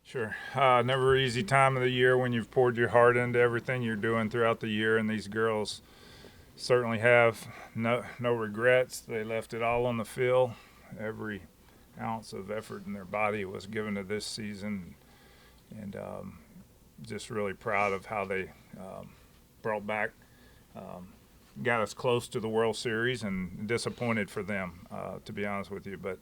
Sure. Never easy time of the year when you've poured your heart into everything you're doing throughout the year, and these girls certainly have no regrets. They left it all on the field. Every ounce of effort in their body was given to this season, and just really proud of how they brought back, um, got us close to the World Series, and disappointed for them, to be honest with you. But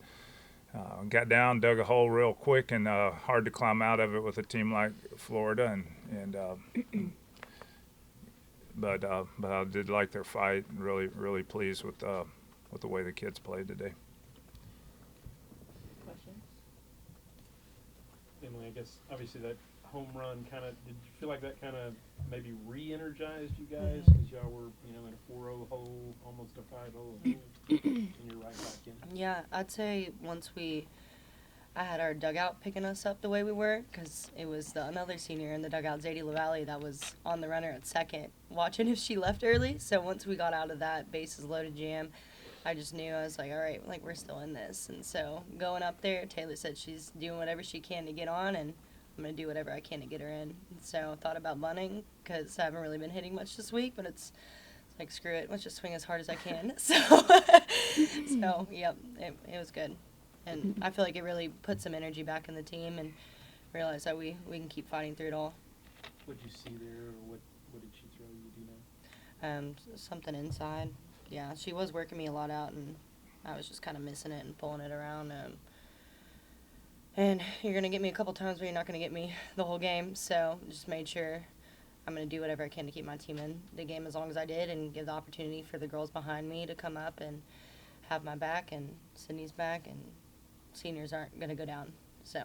got down, dug a hole real quick, and hard to climb out of it with a team like Florida. But I did like their fight. Really pleased with the way the kids played today. Questions? Emily, I guess obviously that home run did you feel like that kind of maybe re-energized you guys because y'all were in a 4-0 hole, almost a 5-0 hole, and you're right back in? Yeah, I'd say I had our dugout picking us up the way we were, because it was another senior in the dugout, Zadie LaValle, that was on the runner at second, watching if she left early. So once we got out of that bases loaded jam, I just knew, I was like, all right, like, we're still in this. And so going up there, Taylor said she's doing whatever she can to get on, and I'm going to do whatever I can to get her in. And so I thought about bunting, because I haven't really been hitting much this week, but it's like, screw it, let's just swing as hard as I can. So yep, it was good. And I feel like it really put some energy back in the team, and realize that we can keep fighting through it all. What did you see there, or what did she throw you? Do you know? Something inside. Yeah, she was working me a lot out, and I was just kind of missing it and pulling it around. And you're going to get me a couple times, but you're not going to get me the whole game. So just made sure I'm going to do whatever I can to keep my team in the game as long as I did, and give the opportunity for the girls behind me to come up and have my back and Sydney's back, and seniors aren't going to go down. So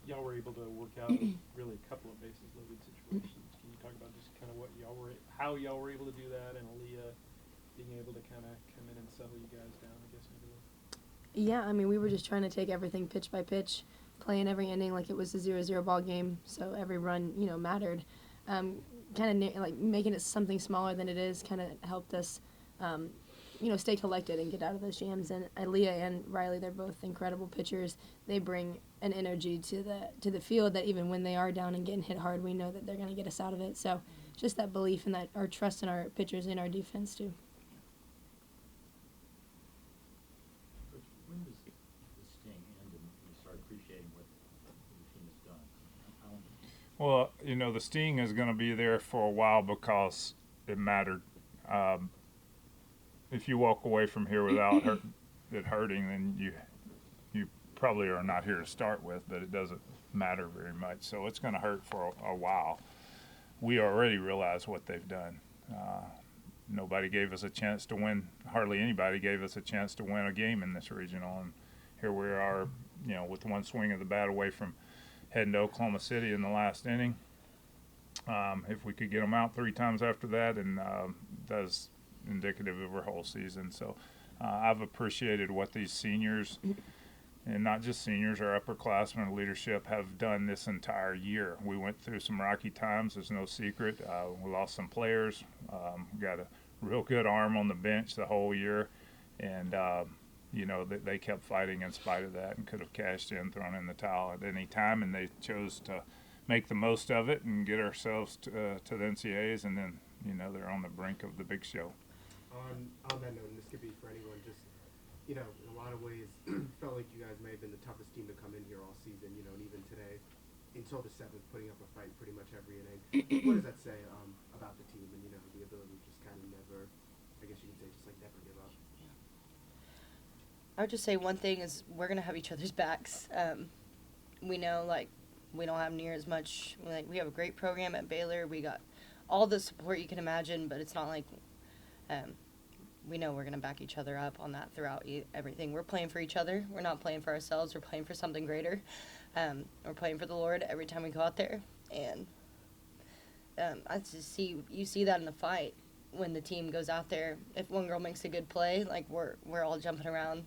Y'all were able to work out really a couple of bases loaded situations. Can you talk about just kind of how y'all were able to do that, and Aaliyah being able to kind of come in and settle you guys down, I guess maybe? Yeah, I mean, we were just trying to take everything pitch by pitch, playing every inning like it was a 0-0 ball game, so every run, mattered. Kind of like making it something smaller than it is kind of helped us, stay collected and get out of those jams. And Aaliyah and Riley, they're both incredible pitchers. They bring an energy to the field that even when they are down and getting hit hard, we know that they're going to get us out of it. So just that belief and that our trust in our pitchers and our defense too. When does the sting end and you start appreciating what the team has done? Well, the sting is going to be there for a while because it mattered. If you walk away from here without it hurting, then you probably are not here to start with, but it doesn't matter very much. So it's going to hurt for a while. We already realize what they've done. Nobody gave us a chance to win. Hardly anybody gave us a chance to win a game in this regional, and here we are, with one swing of the bat away from heading to Oklahoma City in the last inning. If we could get them out 3 times after that, and that's indicative of our whole season. So I've appreciated what these seniors, and not just seniors, our upperclassmen leadership have done this entire year. We went through some rocky times, there's no secret. We lost some players, got a real good arm on the bench the whole year, and they kept fighting in spite of that, and could have cashed in, thrown in the towel at any time, and they chose to make the most of it and get ourselves to the NCAAs, and then they're on the brink of the big show. On that note, and this could be for anyone, just, in a lot of ways, felt like you guys may have been the toughest team to come in here all season, and even today, until the 7th, putting up a fight pretty much every inning. What does that say about the team and, the ability to just kind of never, I guess you could say, just like never give up? I would just say one thing is we're going to have each other's backs. We know, we don't have near as much. We have a great program at Baylor. We got all the support you can imagine, but it's not like we know we're going to back each other up on that throughout everything. We're playing for each other. We're not playing for ourselves. We're playing for something greater. We're playing for the Lord every time we go out there. And I just you see that in the fight when the team goes out there. If one girl makes a good play, we're all jumping around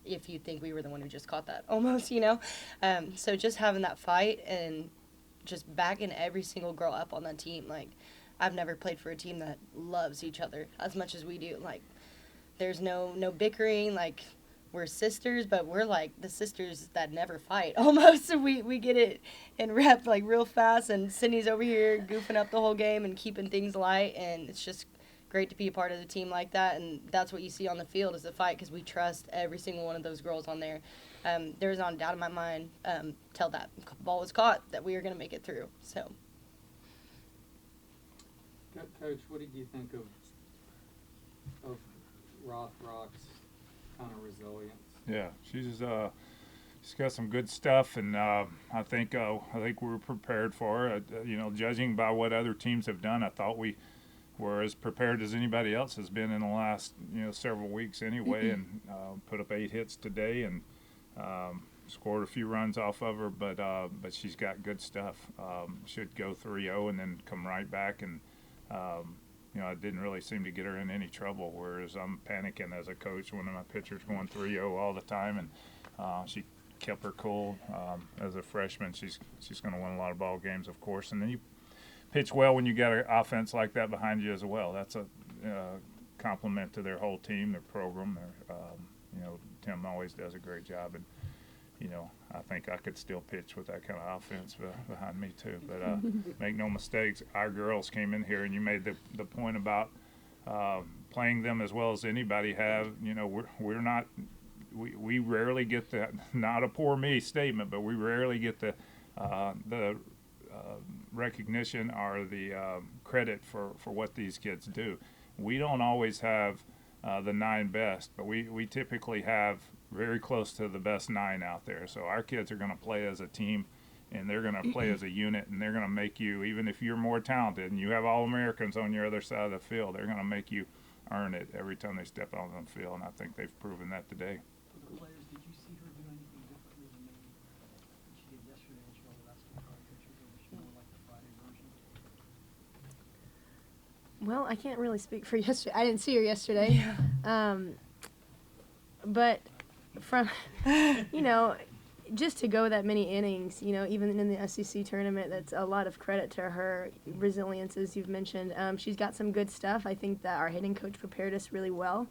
if you think we were the one who just caught that almost, So just having that fight and just backing every single girl up on that team, I've never played for a team that loves each other as much as we do. There's no bickering. we're sisters, but we're like the sisters that never fight almost. So we get it in rep like real fast, and Sydney's over here goofing up the whole game and keeping things light, and it's just great to be a part of the team like that. And that's what you see on the field is the fight, because we trust every single one of those girls on there. There's not a doubt in my mind till that ball was caught that we were going to make it through. So. Coach, what did you think of Rothrock's kind of resilience? Yeah, she's got some good stuff, and I think we were prepared for her. Judging by what other teams have done, I thought we were as prepared as anybody else has been in the last several weeks anyway, and put up 8 hits today and scored a few runs off of her, but she's got good stuff. Should go 3-0 and then come right back, and I didn't really seem to get her in any trouble, whereas I'm panicking as a coach when my pitcher's going 3-0 all the time, and she kept her cool. As a freshman, she's going to win a lot of ball games, of course, and then you pitch well when you got an offense like that behind you as well. That's a compliment to their whole team, their program. Tim always does a great job, and I think I could still pitch with that kind of offense behind me too. But make no mistakes, our girls came in here, and you made the point about playing them as well as anybody have. We're not. We rarely get the, not a poor me statement, but we rarely get the recognition or the credit for what these kids do. We don't always have the 9 best, but we typically have very close to the best 9 out there. So our kids are going to play as a team, and they're going to play as a unit, and they're going to make you, even if you're more talented and you have All-Americans on your other side of the field, they're going to make you earn it every time they step out on the field, and I think they've proven that today. For the players, did you see her do anything differently than maybe she did yesterday and she the last 2 card pictures, or was she more like the Friday version? Well, I can't really speak for yesterday. I didn't see her yesterday. But from, just to go that many innings, even in the SEC tournament, that's a lot of credit to her resilience, as you've mentioned. She's got some good stuff. I think that our hitting coach prepared us really well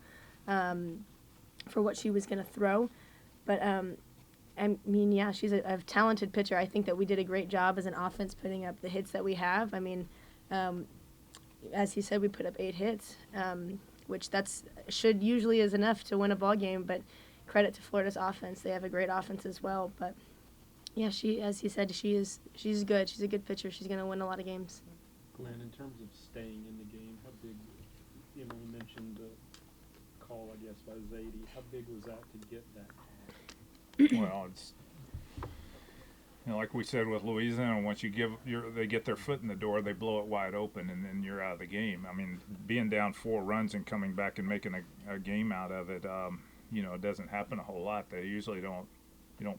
for what she was going to throw. But, she's a talented pitcher. I think that we did a great job as an offense putting up the hits that we have. As he said, we put up 8 hits, which should usually is enough to win a ball game, but credit to Florida's offense. They have a great offense as well. But yeah, as he said, she's good. She's a good pitcher. She's going to win a lot of games. Glenn, in terms of staying in the game, how big, you mentioned the call, I guess, by Zadie. How big was that to get that call? Well, it's like we said with Louisiana, once they get their foot in the door, they blow it wide open, and then you're out of the game. Being down 4 runs and coming back and making a game out of it, it doesn't happen a whole lot. They usually don't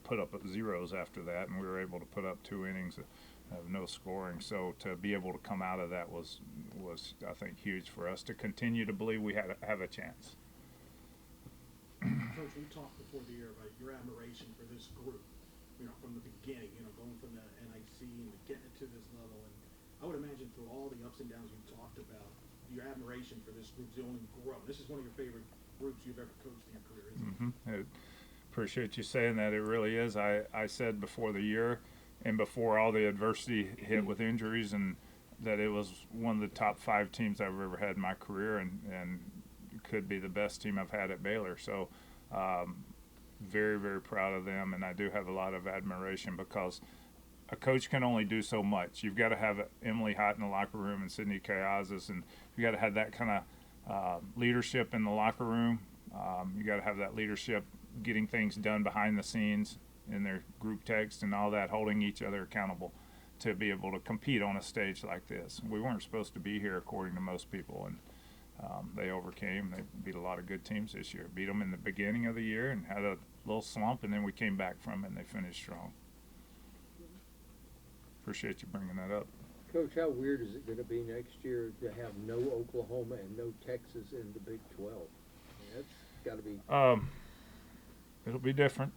put up zeros after that, and we were able to put up 2 innings of no scoring. So to be able to come out of that was I think huge for us to continue to believe we have a chance. Coach, we talked before the year about your admiration for this group, from the beginning, going from the NIC and getting it to this level. And I would imagine through all the ups and downs you talked about, your admiration for this group's only grown. This is one of your favorite groups you've ever coached in your career, isn't it? I appreciate you saying that. It really is. I said before the year and before all the adversity hit with injuries, and that it was one of the top 5 teams I've ever had in my career, and could be the best team I've had at Baylor. So very, very proud of them, and I do have a lot of admiration because a coach can only do so much. You've got to have Emily Hott in the locker room and Sydney Kayazis, and you got to have that kind of leadership in the locker room. You got to have that leadership getting things done behind the scenes in their group text and all that, holding each other accountable to be able to compete on a stage like this. We weren't supposed to be here according to most people, and they overcame. They beat a lot of good teams this year. Beat them in the beginning of the year and had a little slump, and then we came back from it and they finished strong. Appreciate you bringing that up. Coach, how weird is it going to be next year to have no Oklahoma and no Texas in the Big 12? That's got to be. It'll be different.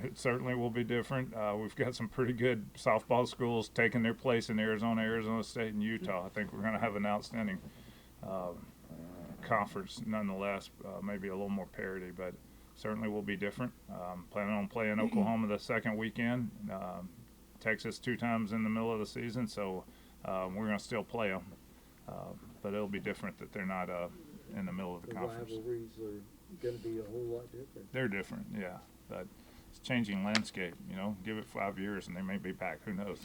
It certainly will be different. We've got some pretty good softball schools taking their place in Arizona State, and Utah. I think we're going to have an outstanding conference nonetheless, maybe a little more parity, but certainly will be different. Planning on playing Oklahoma the second weekend. Texas 2 times in the middle of the season, so we're going to still play them. But it'll be different that they're not in the middle of the conference. rivalries are going to be a whole lot different. They're different, yeah. But it's changing landscape, you know. Give it 5 years and they may be back. Who knows?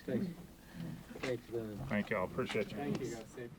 Thanks. Thanks, Glenn. Thank y'all. Appreciate you. Thank you guys. Safe.